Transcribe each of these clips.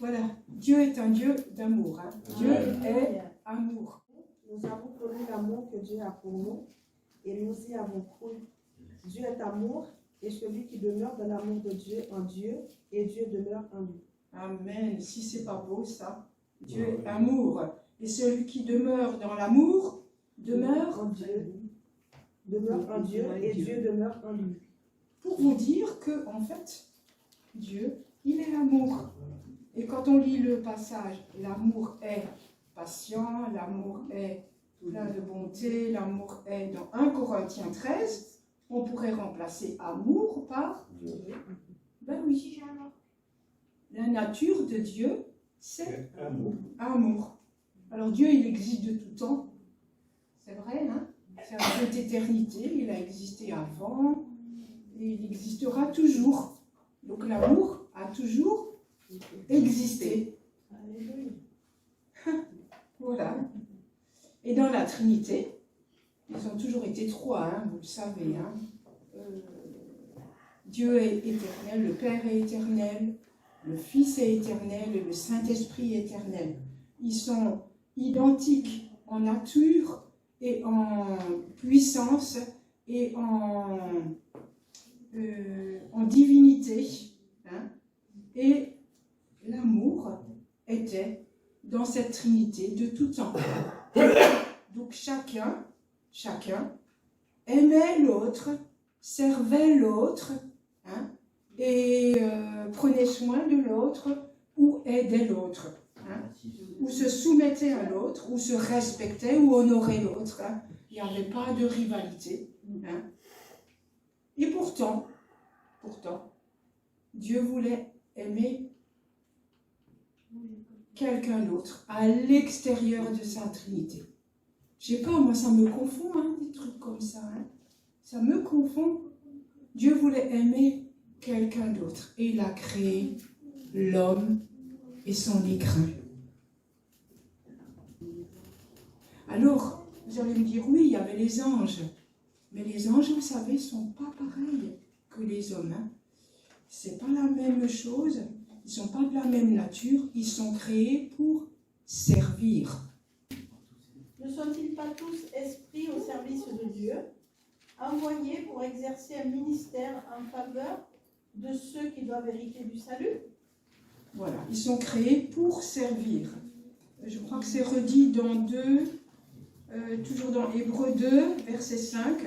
Voilà, Dieu est un Dieu d'amour. Hein. Dieu est amour. Nous avons connu l'amour que Dieu a pour nous et nous y avons cru. Dieu est amour et celui qui demeure dans l'amour de Dieu en Dieu et Dieu demeure en lui. Amen. Si c'est pas beau ça, Dieu est amour et celui qui demeure dans l'amour demeure en Dieu. Demeure en Dieu et Dieu demeure en lui. Pour vous dire que en fait, Dieu, il est l'amour. Et quand on lit le passage, l'amour est patient, l'amour est plein de bonté, l'amour est dans 1 Corinthiens 13, on pourrait remplacer amour par ben oui, la nature de Dieu, c'est amour. Alors Dieu, il existe de tout temps, c'est vrai, hein? C'est un Dieu d'éternité, il a existé avant, et il existera toujours. Donc l'amour a toujours existé. Voilà. Et dans la Trinité, ils ont toujours été trois, hein, vous le savez. Hein. Dieu est éternel, le Père est éternel, le Fils est éternel et le Saint-Esprit est éternel. Ils sont identiques en nature et en puissance et en divinité. Hein. Et l'amour était dans cette Trinité de tout temps. Donc chacun aimait l'autre, servait l'autre, hein, et prenait soin de l'autre ou aidait l'autre, hein, ou se soumettait à l'autre, ou se respectait ou honorait l'autre. Hein. Il n'y avait pas de rivalité. Hein. Et pourtant, Dieu voulait aimer quelqu'un d'autre à l'extérieur de sa Trinité. Je sais pas, moi ça me confond, hein, des trucs comme ça. Hein. Ça me confond. Dieu voulait aimer quelqu'un d'autre et il a créé l'homme et son écrin. Alors, vous allez me dire, oui, il y avait les anges. Mais les anges, vous savez, ne sont pas pareils que les hommes. Hein. C'est pas la même chose. Ils ne sont pas de la même nature. Ils sont créés pour servir. Ne sont-ils pas tous esprits au service de Dieu, envoyés pour exercer un ministère en faveur de ceux qui doivent hériter du salut? Voilà, ils sont créés pour servir. Je crois que c'est redit dans toujours dans Hébreux 2, verset 5.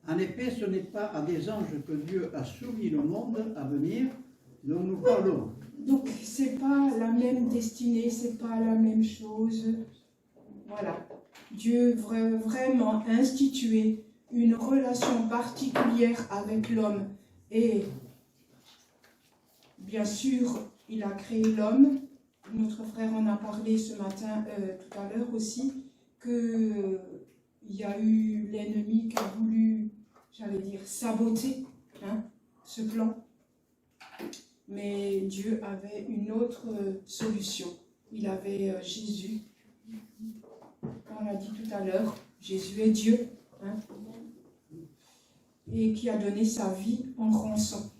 En effet, ce n'est pas à des anges que Dieu a soumis le monde à venir dont nous parlons. Donc, c'est pas la même destinée, c'est pas la même chose. Voilà. Dieu veut vraiment instituer une relation particulière avec l'homme. Et bien sûr, il a créé l'homme. Notre frère en a parlé ce matin, tout à l'heure aussi, qu'il y a eu l'ennemi qui a voulu, j'allais dire, saboter ce plan. Mais Dieu avait une autre solution. Il avait Jésus. On l'a dit tout à l'heure, Jésus est Dieu. Hein, et qui a donné sa vie en rançon.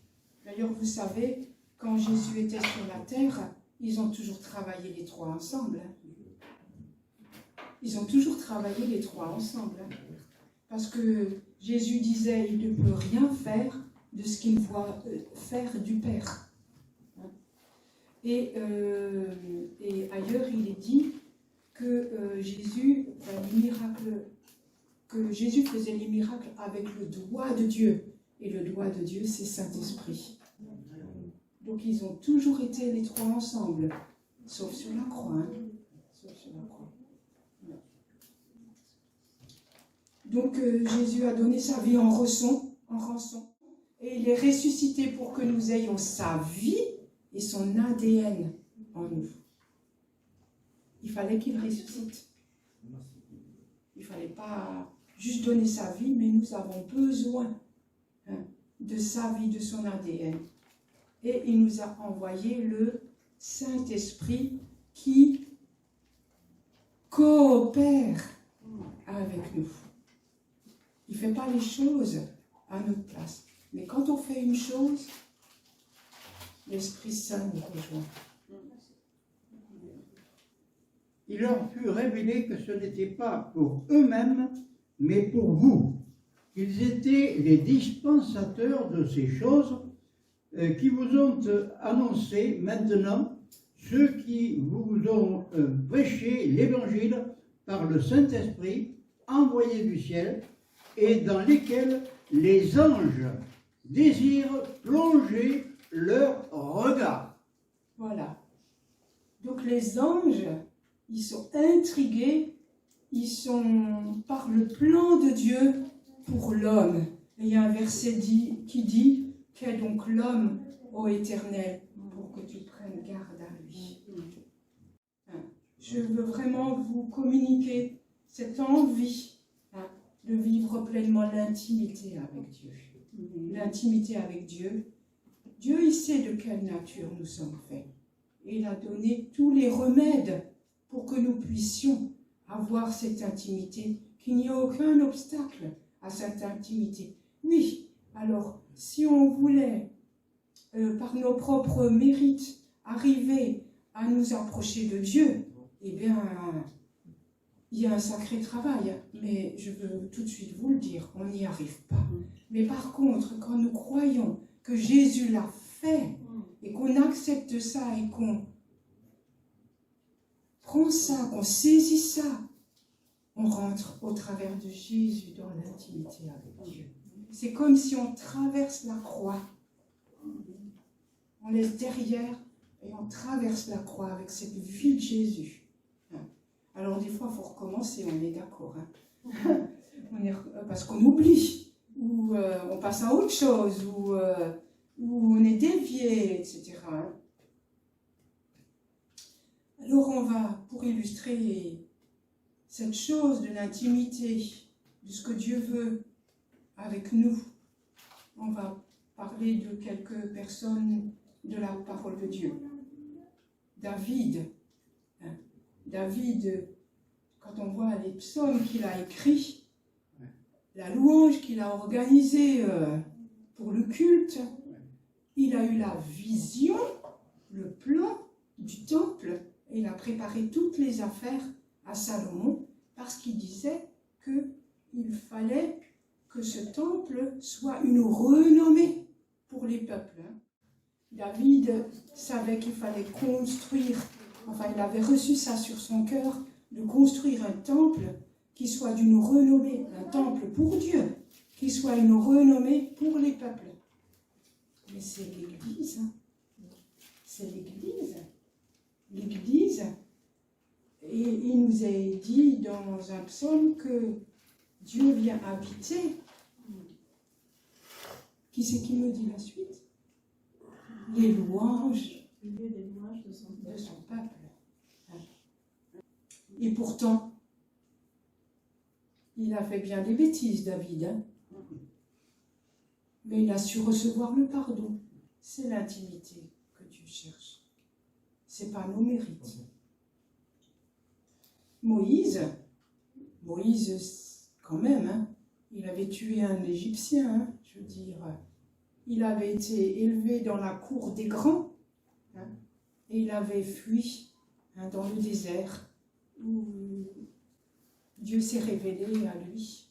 D'ailleurs, vous savez, quand Jésus était sur la terre, ils ont toujours travaillé les trois ensemble. Ils ont toujours travaillé les trois ensemble. Parce que Jésus disait, il ne peut rien faire de ce qu'il voit faire du Père. Et ailleurs, il est dit que Jésus faisait les miracles avec le doigt de Dieu. Et le doigt de Dieu, c'est Saint-Esprit. Donc, ils ont toujours été les trois ensemble, sauf sur la croix. Hein. Sauf sur la croix. Donc, Jésus a donné sa vie en rançon. Et il est ressuscité pour que nous ayons sa vie et son ADN en nous. Il fallait qu'il ressuscite. Il ne fallait pas juste donner sa vie, mais nous avons besoin de sa vie, de son ADN. Et il nous a envoyé le Saint-Esprit qui coopère avec nous. Il ne fait pas les choses à notre place. Mais quand on fait une chose, l'Esprit Saint nous rejoint. il leur fut révélé que ce n'était pas pour eux-mêmes, mais pour vous. Ils étaient les dispensateurs de ces choses qui vous ont annoncé maintenant, ceux qui vous ont prêché l'Évangile par le Saint-Esprit, envoyé du ciel, et dans lesquels les anges désirent plonger leur regard. Voilà. Donc les anges, ils sont intrigués, ils sont par le plan de Dieu pour l'homme. Et il y a un verset qui dit « Qu'est donc l'homme, ô Éternel, pour que tu prennes garde à lui ?» Je veux vraiment vous communiquer cette envie de vivre pleinement l'intimité avec Dieu. L'intimité avec Dieu. Dieu, il sait de quelle nature nous sommes faits. Et il a donné tous les remèdes pour que nous puissions avoir cette intimité, qu'il n'y ait aucun obstacle à cette intimité. Oui, alors, si on voulait, par nos propres mérites, arriver à nous approcher de Dieu, eh bien, il y a un sacré travail, mais je veux tout de suite vous le dire, on n'y arrive pas. Mais par contre, quand nous croyons que Jésus l'a fait, et qu'on accepte ça, et qu'on prend ça, qu'on saisit ça, on rentre au travers de Jésus dans l'intimité avec Dieu. C'est comme si on traverse la croix. On laisse derrière et on traverse la croix avec cette vie de Jésus. Alors des fois, il faut recommencer, on est d'accord. Parce qu'on oublie, ou on passe à autre chose, ou on est dévié, etc. Alors on va, pour illustrer cette chose de l'intimité, de ce que Dieu veut avec nous, on va parler de quelques personnes de la parole de Dieu. David, quand on voit les psaumes qu'il a écrits, la louange qu'il a organisée pour le culte, il a eu la vision, le plan du temple, et il a préparé toutes les affaires à Salomon, parce qu'il disait qu'il fallait que ce temple soit une renommée pour les peuples. David savait qu'il fallait construire, enfin il avait reçu ça sur son cœur, de construire un temple qui soit d'une renommée, un temple pour Dieu, qui soit une renommée pour les peuples. Mais c'est l'Église, c'est l'Église. L'Église, et il nous est dit dans un psaume que Dieu vient habiter. Qui c'est qui me dit la suite? Les louanges de son peuple. Et pourtant, il a fait bien des bêtises, David. Mais il a su recevoir le pardon. C'est l'intimité que Dieu cherche. Ce n'est pas nos mérites. Moïse, quand même, il avait tué un Égyptien, je veux dire. Il avait été élevé dans la cour des grands, et il avait fui dans le désert, où Dieu s'est révélé à lui.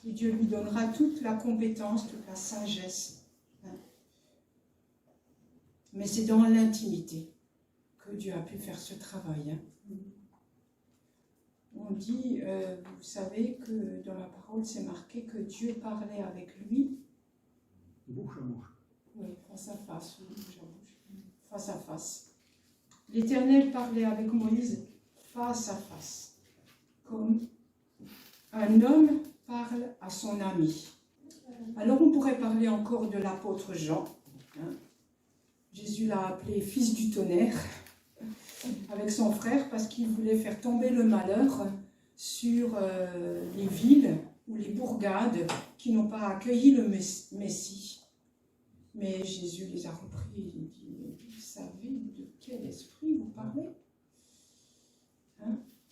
Et Dieu lui donnera toute la compétence, toute la sagesse. Mais c'est dans l'intimité que Dieu a pu faire ce travail. On dit, vous savez que dans la parole, c'est marqué que Dieu parlait avec lui. Bouche à bouche. Oui, face à face, bouche à bouche. Face à face. L'Éternel parlait avec Moïse face à face, comme un homme parle à son ami. Alors on pourrait parler encore de l'apôtre Jean. Jésus l'a appelé fils du tonnerre avec son frère parce qu'il voulait faire tomber le malheur sur les villes ou les bourgades qui n'ont pas accueilli le Messie. Mais Jésus les a repris. Il dit, vous savez de quel esprit vous parlez?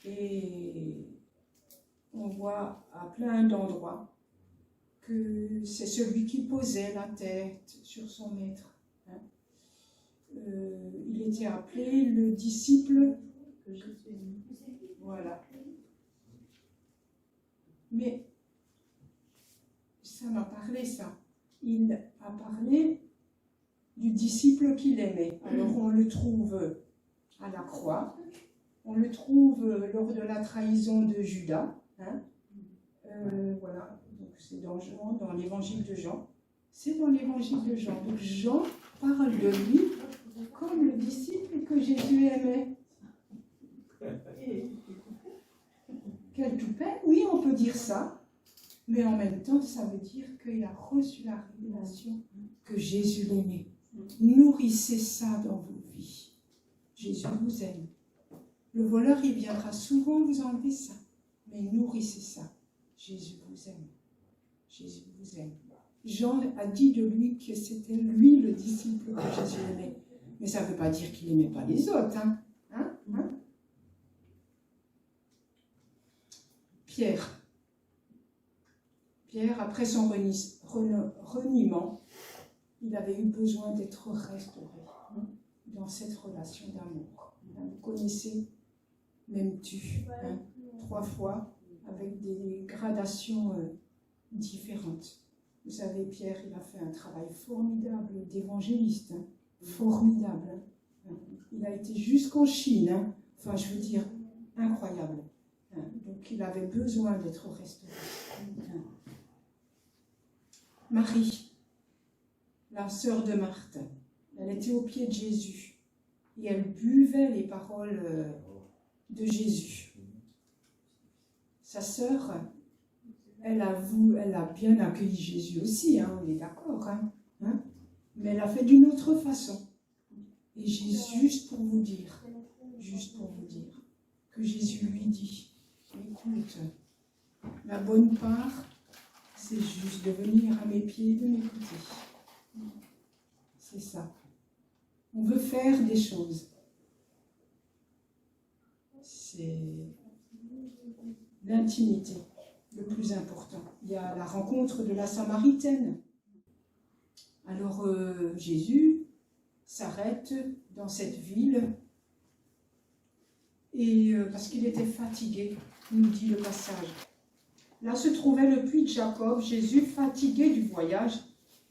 Et on voit à plein d'endroits que c'est celui qui posait la tête sur son maître. Il était appelé le disciple que Jésus aime. Voilà. Mais ça m'a parlé, ça. Il a parlé du disciple qu'il aimait. Alors on le trouve à la croix, on le trouve lors de la trahison de Judas. Hein. Voilà, donc c'est dans Jean, dans l'évangile de Jean. C'est dans l'évangile de Jean. Donc Jean parle de lui comme le disciple que Jésus aimait. Quel toupet, oui, on peut dire ça, mais en même temps, ça veut dire qu'il a reçu la révélation que Jésus l'aimait. Nourrissez ça dans vos vies. Jésus vous aime. Le voleur, il viendra souvent vous enlever ça, mais nourrissez ça. Jésus vous aime. Jésus vous aime. Jean a dit de lui que c'était lui le disciple que Jésus aimait. Mais ça ne veut pas dire qu'il n'aimait pas les autres. Hein? Pierre, après son reniement, il avait eu besoin d'être restauré dans cette relation d'amour. Vous connaissez, m'aimes-tu, 3 fois, avec des gradations différentes. Vous savez, Pierre, il a fait un travail formidable d'évangéliste, formidable. Il a été jusqu'en Chine, enfin je veux dire, incroyable. Donc il avait besoin d'être restauré. Marie, la sœur de Marthe, elle était au pied de Jésus et elle buvait les paroles de Jésus. Sa sœur, elle a bien accueilli Jésus aussi, on est d'accord, mais elle a fait d'une autre façon. Et juste pour vous dire, que Jésus lui dit, écoute, la bonne part, c'est juste de venir à mes pieds et de m'écouter. C'est ça. On veut faire des choses. C'est l'intimité, le plus important. Il y a la rencontre de la Samaritaine. Alors Jésus s'arrête dans cette ville et parce qu'il était fatigué, nous dit le passage. Là se trouvait le puits de Jacob. Jésus, fatigué du voyage,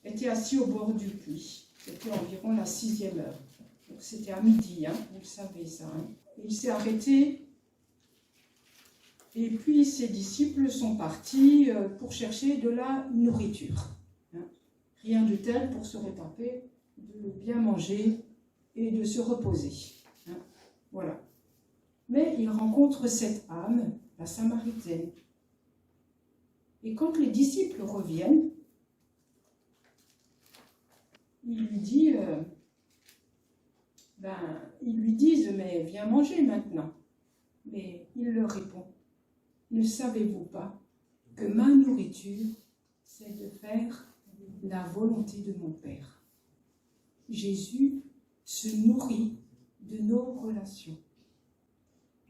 était assis au bord du puits. C'était environ la 6e heure. Donc c'était à midi, vous le savez ça. Il s'est arrêté et puis ses disciples sont partis pour chercher de la nourriture. Rien de tel pour se rétaper, de bien manger et de se reposer. Voilà. Mais il rencontre cette âme, la Samaritaine. Et quand les disciples reviennent, ils lui disent, mais viens manger maintenant. Mais il leur répond, ne savez-vous pas que ma nourriture, c'est de faire la volonté de mon Père. Jésus se nourrit de nos relations.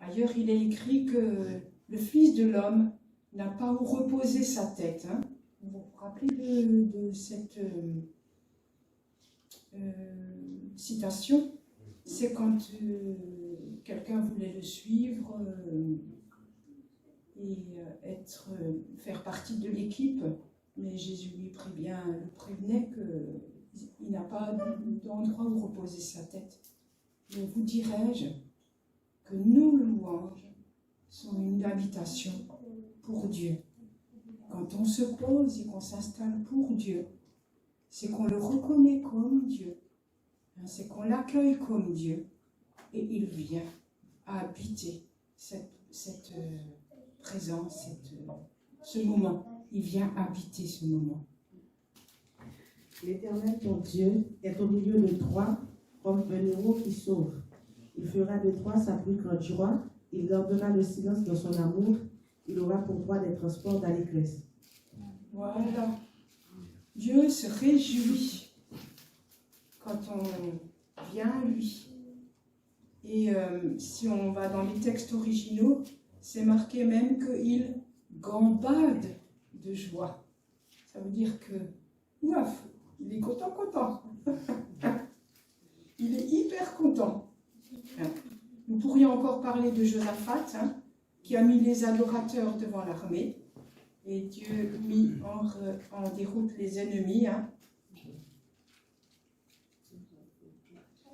Ailleurs, il est écrit que le Fils de l'homme n'a pas où reposer sa tête. Vous vous rappelez de cette citation? C'est quand quelqu'un voulait le suivre et faire partie de l'équipe, mais Jésus lui le prévenait qu'il n'a pas d'endroit où reposer sa tête. Mais vous dirais-je que nos louanges sont une habitation pour Dieu. Quand on se pose et qu'on s'installe pour Dieu, c'est qu'on le reconnaît comme Dieu, c'est qu'on l'accueille comme Dieu, et il vient habiter cette présence, ce moment. Il vient habiter ce moment. L'Éternel, ton Dieu, est au milieu de toi comme un héros qui sauve. Il fera de toi sa plus grande joie. Il gardera le silence dans son amour. Il aura pour toi des transports d'allégresse. Voilà. Dieu se réjouit quand on vient à lui. Et si on va dans les textes originaux, c'est marqué même qu'il gambade de joie. Ça veut dire que, ouf, il est content. Il est hyper content. Nous pourrions encore parlé de Josaphat, hein, qui a mis les adorateurs devant l'armée. Et Dieu mit en déroute les ennemis. Hein.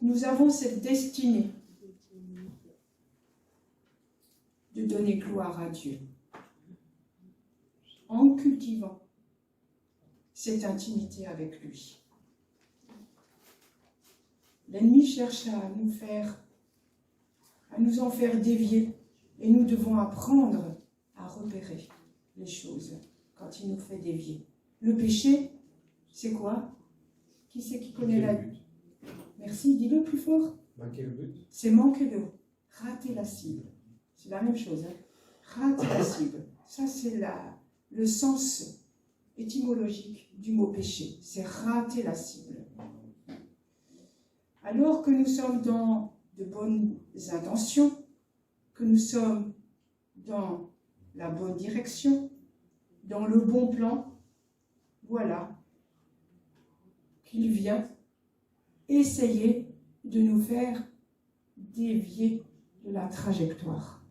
Nous avons cette destinée de donner gloire à Dieu en cultivant cette intimité avec lui. L'ennemi cherche à nous en faire dévier, et nous devons apprendre à repérer les choses quand il nous fait dévier. Le péché, c'est quoi? Qui c'est qui connaît la... Merci, dis-le plus fort. Manquer le but. C'est manquer rater la cible. C'est la même chose. Hein. Rater la cible. Ça, c'est le sens étymologique du mot péché. C'est rater la cible. Alors que nous sommes dans de bonnes intentions, que nous sommes dans la bonne direction, dans le bon plan, voilà qu'il vient essayer de nous faire dévier de la trajectoire.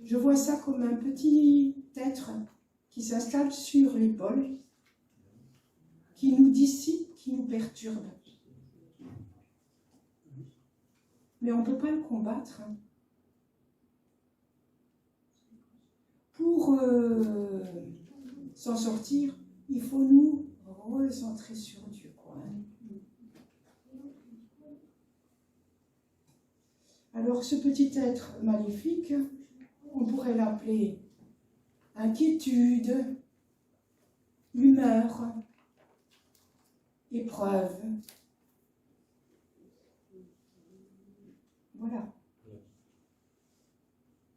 Je vois ça comme un petit être qui s'installe sur l'épaule, qui nous dissipe, qui nous perturbe. Mais on ne peut pas le combattre. Pour s'en sortir, il faut nous recentrer sur Dieu. Alors ce petit être maléfique, on pourrait l'appeler inquiétude, humeur, épreuve. Voilà.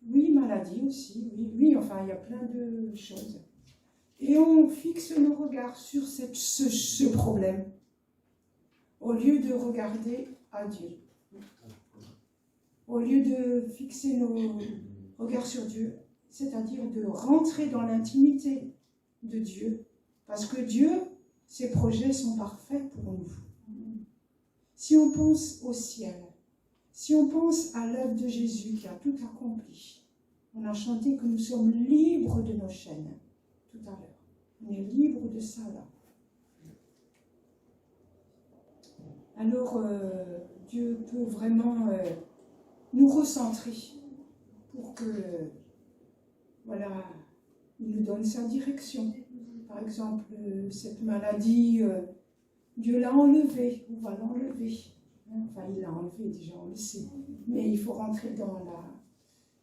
Oui, maladie aussi, oui, enfin il y a plein de choses. Et on fixe nos regards sur ce problème, au lieu de regarder à Dieu. Au lieu de fixer nos regards sur Dieu, c'est-à-dire de rentrer dans l'intimité de Dieu, parce que Dieu, ses projets sont parfaits pour nous. Si on pense au ciel, si on pense à l'œuvre de Jésus qui a tout accompli, on a chanté que nous sommes libres de nos chaînes tout à l'heure. On est libre de ça là. Alors Dieu peut vraiment nous recentrer pour que, voilà, il nous donne sa direction. Par exemple, cette maladie, Dieu l'a enlevée, ou va l'enlever. Enfin, il l'a enlevée déjà, on le sait. Mais il faut rentrer dans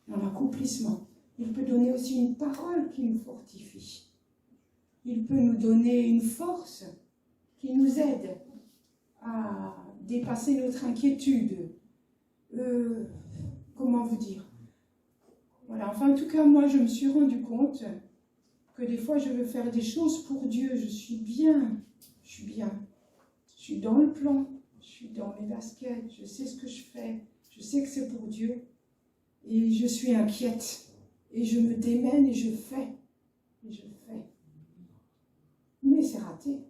l'accomplissement. Il peut donner aussi une parole qui nous fortifie. Il peut nous donner une force qui nous aide à dépasser notre inquiétude. Comment vous dire? Voilà, enfin en tout cas, moi je me suis rendu compte que des fois je veux faire des choses pour Dieu. Je suis bien. Je suis dans le plan, je suis dans mes baskets, je sais ce que je fais, je sais que c'est pour Dieu. Et je suis inquiète. Et je me démène et je fais. Mais c'est raté.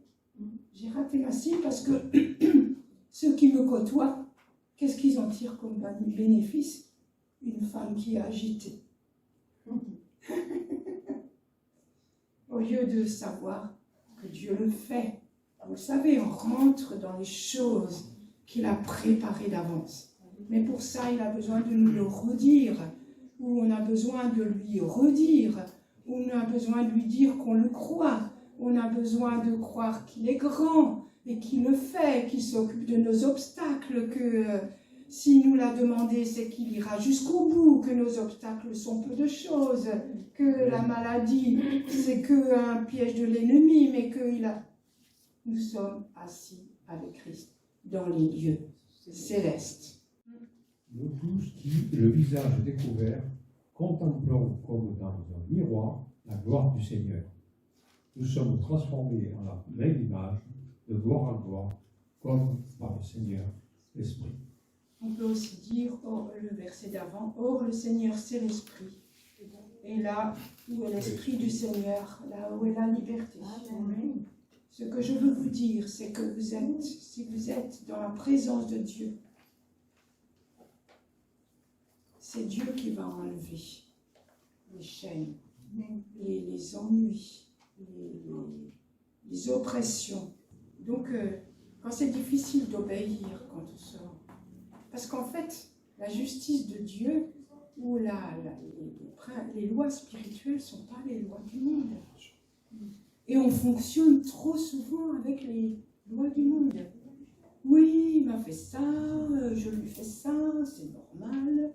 J'ai raté ma cible parce que ceux qui me côtoient, qu'est-ce qu'ils en tirent comme bénéfice? Une femme qui est agitée. Au lieu de savoir que Dieu le fait. Vous savez, on rentre dans les choses qu'il a préparées d'avance. Mais pour ça, il a besoin de nous le redire, ou on a besoin de lui redire, ou on a besoin de lui dire qu'on le croit. On a besoin de croire qu'il est grand et qu'il le fait, qu'il s'occupe de nos obstacles, que s'il nous l'a demandé, c'est qu'il ira jusqu'au bout, que nos obstacles sont peu de choses, que la maladie, c'est qu'un piège de l'ennemi, mais nous sommes assis avec Christ dans les lieux célestes. Nous tous qui, le visage découvert, contemplons comme dans un miroir la gloire du Seigneur. Nous sommes transformés en la même image, de gloire en gloire, comme par le Seigneur l'Esprit. On peut aussi dire, le verset d'avant, « Or le Seigneur c'est l'Esprit ». Et là où est l'Esprit du Seigneur, là où est la liberté. Amen. Ce que je veux vous dire, c'est que si vous êtes dans la présence de Dieu, c'est Dieu qui va enlever les chaînes, les ennuis, les oppressions. Donc, quand c'est difficile d'obéir, quand on sort, parce qu'en fait, la justice de Dieu ou les lois spirituelles ne sont pas les lois du monde. Et on fonctionne trop souvent avec les lois du monde. Oui, il m'a fait ça, je lui fais ça, c'est normal.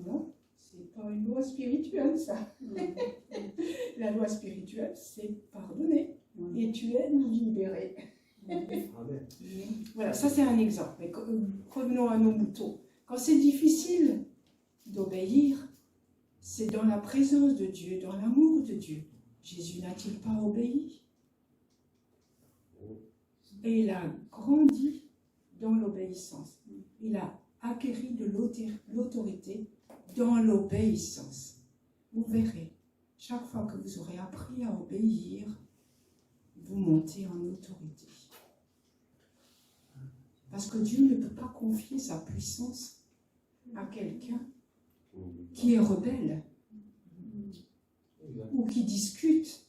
Non, c'est pas une loi spirituelle, ça. La loi spirituelle, c'est pardonner. Et tu es libéré. Voilà, ça c'est un exemple. Mais revenons à nos moutons. Quand c'est difficile d'obéir, c'est dans la présence de Dieu, dans l'amour de Dieu. Jésus n'a-t-il pas obéi? Et il a grandi dans l'obéissance. Il a acquéri de l'autorité dans l'obéissance. Vous verrez, chaque fois que vous aurez appris à obéir, vous montez en autorité. Parce que Dieu ne peut pas confier sa puissance à quelqu'un qui est rebelle ou qui discute.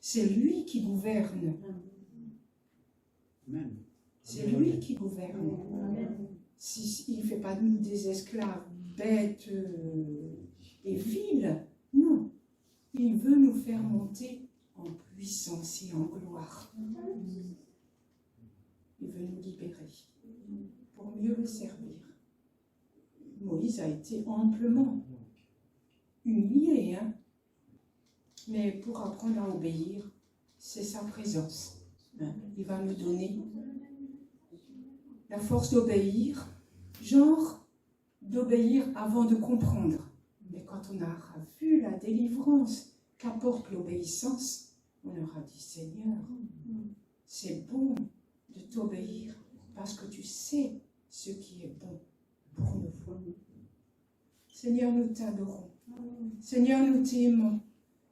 C'est lui qui gouverne. C'est lui qui gouverne. Il ne fait pas de nous des esclaves bêtes et vils. Non. Il veut nous faire monter en puissance et en gloire. Il veut nous libérer pour mieux le servir. Moïse a été amplement humilié, hein? Mais pour apprendre à obéir, c'est sa présence. Hein? Il va nous donner la force d'obéir, genre d'obéir avant de comprendre. Mais quand on aura vu la délivrance qu'apporte l'obéissance, on aura dit, Seigneur, c'est bon de t'obéir parce que tu sais ce qui est bon pour nous. Seigneur, nous t'adorons. Seigneur, nous t'aimons.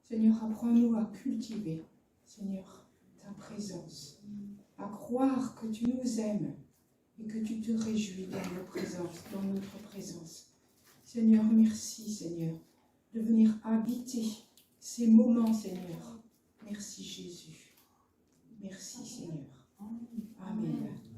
Seigneur, apprends-nous à cultiver, Seigneur, ta présence, à croire que tu nous aimes et que tu te réjouis dans notre présence. Seigneur, merci, Seigneur, de venir habiter ces moments, Seigneur. Merci, Jésus. Merci, Seigneur. Amen.